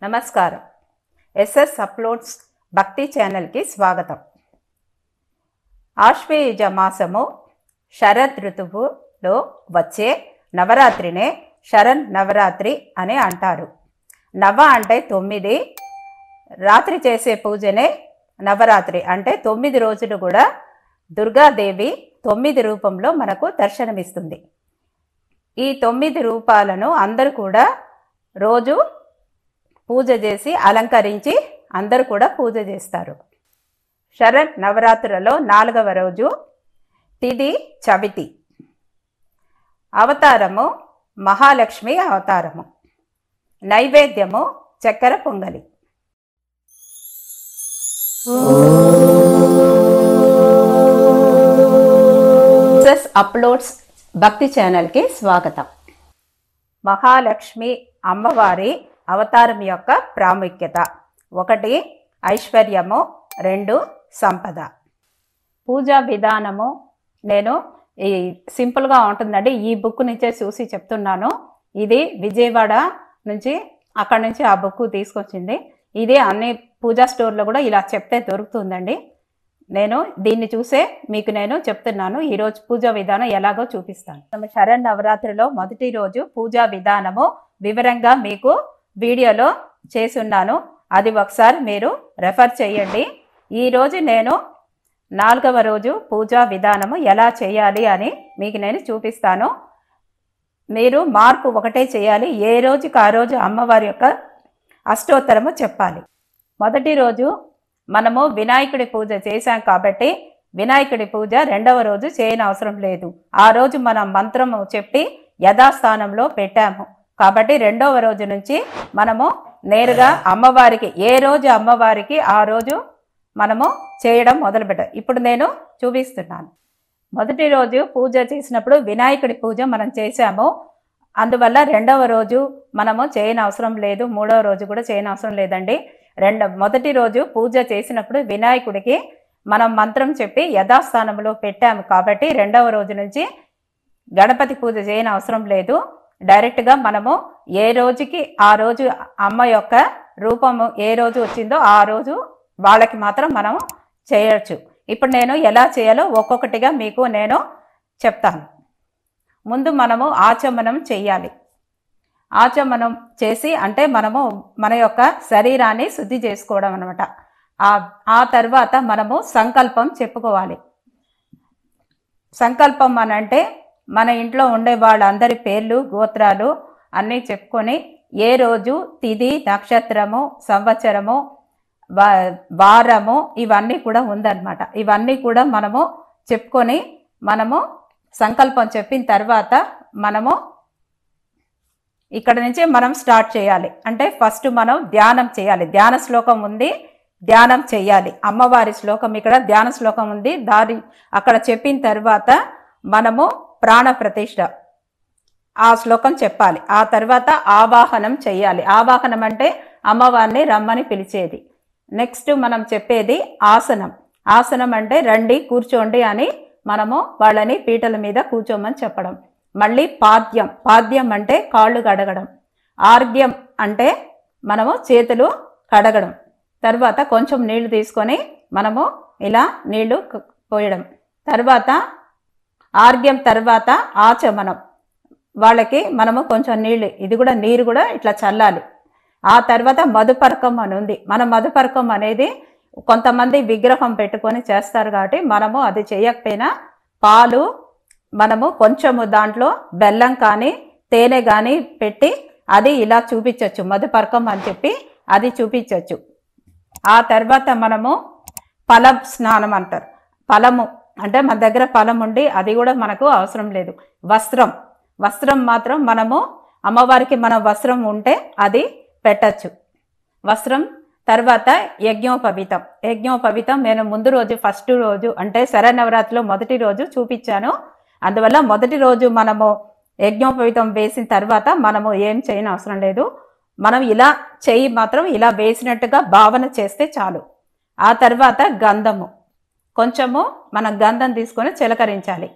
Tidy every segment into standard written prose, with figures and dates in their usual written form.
నమస్కారం. SS uploads భక్తి ఛానల్కి స్వాగతం. ఆశ్వయుజ మాసము శరద్ ఋతువులో వచ్చే నవరాత్రినే శరణ్ నవరాత్రి అని అంటారు. నవ అంటే 9, రాత్రి చేసే పూజనే నవరాత్రి అంటే 9 రోజులు కూడా దుర్గాదేవి 9 రూపంలో మనకు దర్శనమిస్తుంది. ఈ 9 రూపాలను అందరూ కూడా రోజు పూజ చేసి అలంకరించి అందరూ కూడా పూజ చేస్తారు. శరణ్ నవరాత్రులలో 4వ రోజు తిథి చవితి. అవతారము మహాలక్ష్మి అవతారము. నైవేద్యము చక్కెర పొంగలి. ఎస్ఎస్ అప్లోడ్స్ భక్తి ఛానల్కి స్వాగతం. మహాలక్ష్మి అమ్మవారి అవతారం యొక్క ప్రాముఖ్యత: 1 ఐశ్వర్యము, 2 సంపద. పూజా విధానము నేను సింపుల్గా ఉంటుందండి. ఈ బుక్ నుంచే చూసి చెప్తున్నాను. ఇది విజయవాడ నుంచి, అక్కడి నుంచి ఆ బుక్ తీసుకొచ్చింది. ఇది అన్ని పూజా స్టోర్లో కూడా ఇలా చెప్తే దొరుకుతుందండి. నేను దీన్ని చూసే మీకు నేను చెప్తున్నాను. ఈరోజు పూజా విధానం ఎలాగో చూపిస్తాను. శరణ్ నవరాత్రిలో మొదటి రోజు పూజా విధానము వివరంగా మీకు వీడియోలో చేసున్నాను. అది ఒకసారి మీరు రెఫర్ చేయండి. ఈరోజు నేను 4వ రోజు పూజా విధానము ఎలా చేయాలి అని మీకు నేను చూపిస్తాను. మీరు మార్పు ఒకటే చేయాలి. ఏ రోజుకి ఆ రోజు అమ్మవారి యొక్క అష్టోత్తరము చెప్పాలి. మొదటి రోజు మనము వినాయకుడి పూజ చేశాం కాబట్టి వినాయకుడి పూజ 2వ రోజు చేయనవసరం లేదు. ఆ రోజు మనం మంత్రము చెప్పి యథాస్థానంలో పెట్టాము కాబట్టి 2వ రోజు నుంచి మనము నేరుగా అమ్మవారికి, ఏ రోజు అమ్మవారికి ఆ రోజు మనము చేయడం మొదలుపెట్టాం. ఇప్పుడు నేను చూపిస్తున్నాను. మొదటి రోజు పూజ చేసినప్పుడు వినాయకుడి పూజ మనం చేశాము. అందువల్ల 2వ రోజు మనము చేయనవసరం లేదు. 3వ రోజు కూడా చేయనవసరం లేదండి. మొదటి రోజు పూజ చేసినప్పుడు వినాయకుడికి మనం మంత్రం చెప్పి యథాస్థానంలో పెట్టాము కాబట్టి 2వ రోజు నుంచి గణపతి పూజ చేయనవసరం లేదు. డైరెక్ట్గా మనము ఏ రోజుకి ఆ రోజు అమ్మ యొక్క రూపము ఏ రోజు వచ్చిందో ఆ రోజు వాళ్ళకి మాత్రం మనం చేయొచ్చు. ఇప్పుడు నేను ఎలా చేయాలో ఒక్కొక్కటిగా మీకు నేను చెప్తాను. ముందు మనము ఆచమనం చేయాలి. ఆచమనం చేసి అంటే మనము మన యొక్క శరీరాన్ని శుద్ధి చేసుకోవడం అనమాట. ఆ తర్వాత మనము సంకల్పం చెప్పుకోవాలి. సంకల్పం అనంటే మన ఇంట్లో ఉండే వాళ్ళందరి పేర్లు, గోత్రాలు అన్నీ చెప్పుకొని ఏ రోజు, తిథి, నక్షత్రము, సంవత్సరము, వారము ఇవన్నీ కూడా ఉందన్నమాట. ఇవన్నీ కూడా మనము చెప్పుకొని మనము సంకల్పం చెప్పిన తర్వాత మనము ఇక్కడ నుంచి మనం స్టార్ట్ చేయాలి. అంటే ఫస్ట్ మనం ధ్యానం చేయాలి. ధ్యాన శ్లోకం ఉంది, ధ్యానం చేయాలి. అమ్మవారి శ్లోకం ఇక్కడ ధ్యాన శ్లోకం ఉంది. అక్కడ చెప్పిన తర్వాత మనము ప్రాణ ప్రతిష్ఠ ఆ శ్లోకం చెప్పాలి. ఆ తర్వాత ఆవాహనం చేయాలి. ఆవాహనం అంటే అమ్మవారిని రమ్మని పిలిచేది. నెక్స్ట్ మనం చెప్పేది ఆసనం. ఆసనం అంటే రండి కూర్చోండి అని మనము వాళ్ళని పీటల మీద కూర్చోమని చెప్పడం. మళ్ళీ పాద్యం. పాద్యం అంటే కాళ్ళు కడగడం. ఆర్ఘ్యం అంటే మనము చేతులు కడగడం. తర్వాత కొంచెం నీళ్లు తీసుకొని మనము ఇలా నీళ్లు పోయడం. తర్వాత ఆర్ఘ్యం తర్వాత ఆచమనం. వాళ్ళకి మనము కొంచెం నీళ్ళు, ఇది కూడా నీరు కూడా ఇట్లా చల్లాలి. ఆ తర్వాత మధుపర్కం అని ఉంది. మన మధుపర్కం అనేది కొంతమంది విగ్రహం పెట్టుకొని చేస్తారు కాబట్టి మనము అది చేయకపోయినా పాలు మనము కొంచెము దాంట్లో బెల్లం కానీ తేనె కానీ పెట్టి అది ఇలా చూపించవచ్చు. మధుపర్కం అని చెప్పి అది చూపించవచ్చు. ఆ తర్వాత మనము ఫలం స్నానం అంటారు. ఫలము అంటే మన దగ్గర ఫలం ఉండి అది కూడా మనకు అవసరం లేదు. వస్త్రం. వస్త్రం మాత్రం మనము అమ్మవారికి మన వస్త్రం ఉంటే అది పెట్టచ్చు. వస్త్రం తర్వాత యజ్ఞోపవీతం. యజ్ఞోపవీతం నేను ముందు రోజు ఫస్ట్ రోజు అంటే శరన్నవరాత్రిలో మొదటి రోజు చూపించాను. అందువల్ల మొదటి రోజు మనము యజ్ఞోపవీతం వేసిన తర్వాత మనము ఏం చేయని అవసరం లేదు. మనం ఇలా చెయ్యి మాత్రం ఇలా వేసినట్టుగా భావన చేస్తే చాలు. ఆ తర్వాత గంధము. కొంచెము మనం గంధం తీసుకొని చిలకరించాలి.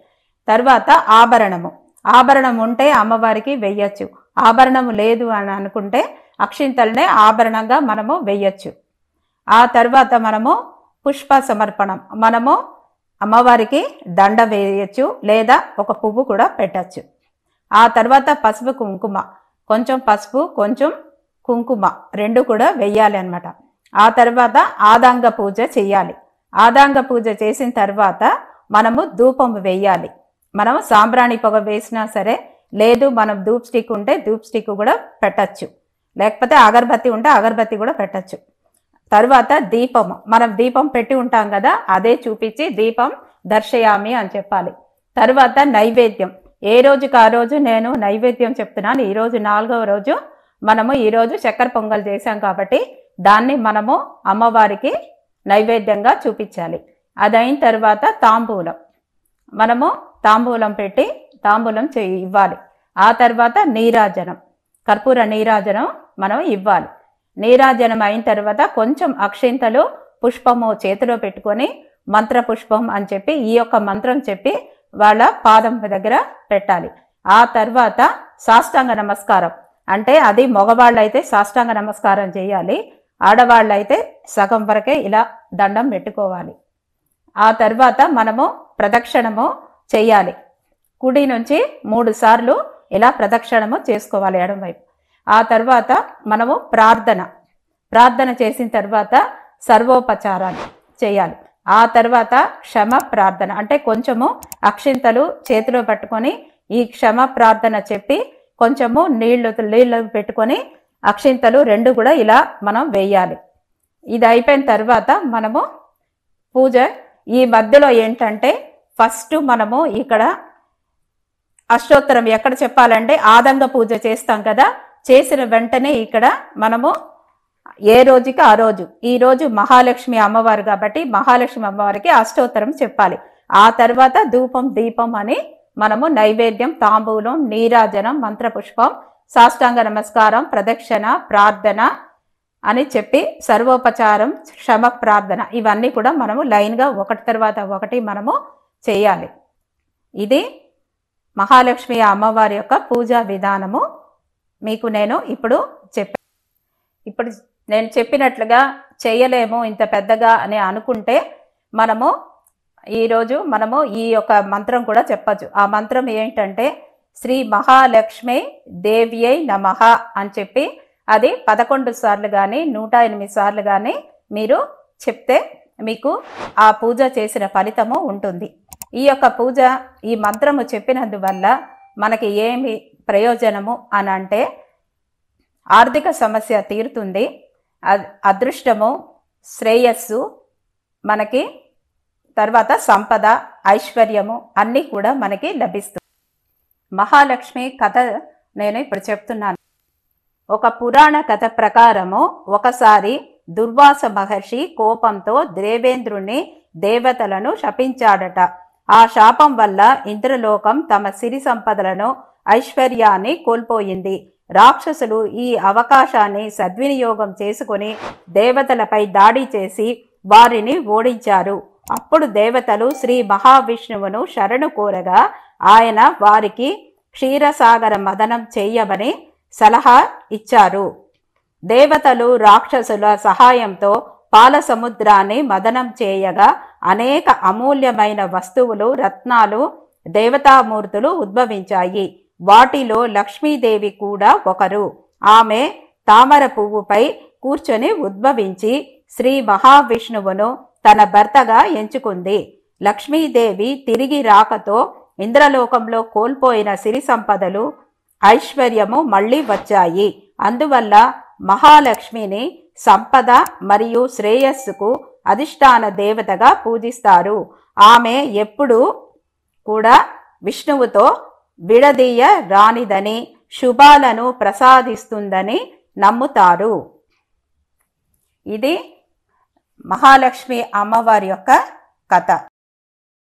తర్వాత ఆభరణము. ఆభరణం ఉంటే అమ్మవారికి వెయ్యొచ్చు. ఆభరణము లేదు అని అనుకుంటే అక్షింతలనే ఆభరణంగా మనము వేయచ్చు. ఆ తర్వాత మనము పుష్ప సమర్పణం, మనము అమ్మవారికి దండ వేయచ్చు లేదా ఒక పువ్వు కూడా పెట్టచ్చు. ఆ తర్వాత పసుపు కుంకుమ, కొంచెం పసుపు కొంచెం కుంకుమ రెండు కూడా వెయ్యాలి అన్నమాట. ఆ తర్వాత ఆదాంగ పూజ చెయ్యాలి. ఆదాంగ పూజ చేసిన తర్వాత మనము ధూపం వేయాలి. మనము సాంబ్రాణి పొగ వేసినా సరే, లేదు మనం ధూప్ స్టిక్ ఉంటే ధూప్ స్టిక్ కూడా పెట్టచ్చు, లేకపోతే అగరబత్తి ఉంటే అగరబత్తి కూడా పెట్టచ్చు. తర్వాత దీపము, మనం దీపం పెట్టి ఉంటాం కదా, అదే చూపించి దీపం దర్శయామి అని చెప్పాలి. తర్వాత నైవేద్యం, ఏ రోజుకి ఆ రోజు నేను నైవేద్యం చెప్తున్నాను. ఈరోజు 4వ రోజు, మనము ఈరోజు చక్కెర పొంగల్ చేసాం కాబట్టి దాన్ని మనము అమ్మవారికి నైవేద్యంగా చూపించాలి. అదైన తర్వాత తాంబూలం, మనము తాంబూలం పెట్టి తాంబూలం ఇవ్వాలి. ఆ తర్వాత నీరాజనం, కర్పూర నీరాజనం మనం ఇవ్వాలి. నీరాజనం అయిన తర్వాత కొంచెం అక్షింతలు పుష్పము చేతిలో పెట్టుకొని మంత్ర పుష్పం అని చెప్పి ఈ యొక్క మంత్రం చెప్పి వాళ్ళ పాదం దగ్గర పెట్టాలి. ఆ తర్వాత సాష్టాంగ నమస్కారం, అంటే అది మగవాళ్ళైతే సాష్టాంగ నమస్కారం చేయాలి, ఆడవాళ్ళైతే సగం వరకే ఇలా దండం పెట్టుకోవాలి. ఆ తర్వాత మనము ప్రదక్షిణము చేయాలి. కుడి నుంచి 3 సార్లు ఇలా ప్రదక్షిణము చేసుకోవాలి ఎడమవైపు. ఆ తర్వాత మనము ప్రార్థన చేసిన తర్వాత సర్వోపచారాలు చేయాలి. ఆ తర్వాత క్షమ ప్రార్థన, అంటే కొంచెము అక్షింతలు చేతిలో పట్టుకొని ఈ క్షమ ప్రార్థన చెప్పి కొంచెము నీళ్లు పెట్టుకొని అక్షింతలు 2 కూడా ఇలా మనం వేయాలి. ఇది అయిపోయిన తర్వాత మనము పూజ, ఈ మధ్యలో ఏంటంటే ఫస్ట్ మనము ఇక్కడ అష్టోత్తరం ఎక్కడ చెప్పాలంటే ఆదంగ పూజ చేస్తాం కదా, చేసిన వెంటనే ఇక్కడ మనము ఏ రోజుకి ఆ రోజు, ఈరోజు మహాలక్ష్మి అమ్మవారు కాబట్టి మహాలక్ష్మి అమ్మవారికి అష్టోత్తరం చెప్పాలి. ఆ తర్వాత ధూపం దీపం అని మనము నైవేద్యం, తాంబూలం, నీరాజనం, మంత్రపుష్పం, సాష్టాంగ నమస్కారం, ప్రదక్షిణ, ప్రార్థన అని చెప్పి సర్వోపచారం, క్షమ ప్రార్థన ఇవన్నీ కూడా మనము లైన్గా ఒకటి తర్వాత ఒకటి మనము చేయాలి. ఇది మహాలక్ష్మి అమ్మవారి యొక్క పూజా విధానము మీకు నేను ఇప్పుడు ఇప్పుడు నేను చెప్పినట్లుగా చేయలేము ఇంత పెద్దగా అని అనుకుంటే మనము ఈరోజు మనము ఈ యొక్క మంత్రం కూడా చెప్పచ్చు. ఆ మంత్రం ఏంటంటే శ్రీ మహాలక్ష్మి దేవ్యై నమః అని చెప్పి అది 11 సార్లు కానీ 108 సార్లు కానీ మీరు చెప్తే మీకు ఆ పూజ చేసిన ఫలితము ఉంటుంది. ఈ యొక్క పూజ, ఈ మంత్రము చెప్పినందువల్ల మనకి ఏమి ప్రయోజనము అని అంటే ఆర్థిక సమస్య తీరుతుంది, అదృష్టము, శ్రేయస్సు మనకి, తర్వాత సంపద, ఐశ్వర్యము అన్నీ కూడా మనకి లభిస్తుంది. మహాలక్ష్మి కథ నేను ఇప్పుడు చెప్తున్నాను. ఒక పురాణ కథ ప్రకారము ఒకసారి దుర్వాస మహర్షి కోపంతో దేవేంద్రుని దేవతలను శపించాడట. ఆ శాపం వల్ల ఇంద్రలోకం తమ సిరి సంపదలను, ఐశ్వర్యాన్ని కోల్పోయింది. రాక్షసులు ఈ అవకాశాన్ని సద్వినియోగం చేసుకుని దేవతలపై దాడి చేసి వారిని ఓడించారు. అప్పుడు దేవతలు శ్రీ మహావిష్ణువును శరణు కోరగా ఆయన వారికి క్షీరసాగర మదనం చేయమని సలహా ఇచ్చారు. దేవతలు రాక్షసుల సహాయంతో పాల సముద్రాన్ని మదనం చేయగా అనేక అమూల్యమైన వస్తువులు, రత్నాలు, దేవతామూర్తులు ఉద్భవించాయి. వాటిలో లక్ష్మీదేవి కూడా ఒకరు. ఆమె తామర పువ్వుపై కూర్చొని ఉద్భవించి శ్రీ మహావిష్ణువును తన భర్తగా ఎంచుకుంది. లక్ష్మీదేవి తిరిగి రాకతో ఇంద్రలోకంలో కోల్పోయిన సిరి సంపదలు, ఐశ్వర్యము మళ్ళీ వచ్చాయి. అందువల్ల మహాలక్ష్మిని సంపద మరియు శ్రేయస్సుకు అధిష్టాన దేవతగా పూజిస్తారు. ఆమె ఎప్పుడూ కూడా విష్ణువుతో విడదీయ రానిదని, శుభాలను ప్రసాదిస్తుందని నమ్ముతారు. ఇది మహాలక్ష్మి అమ్మవారి యొక్క కథ.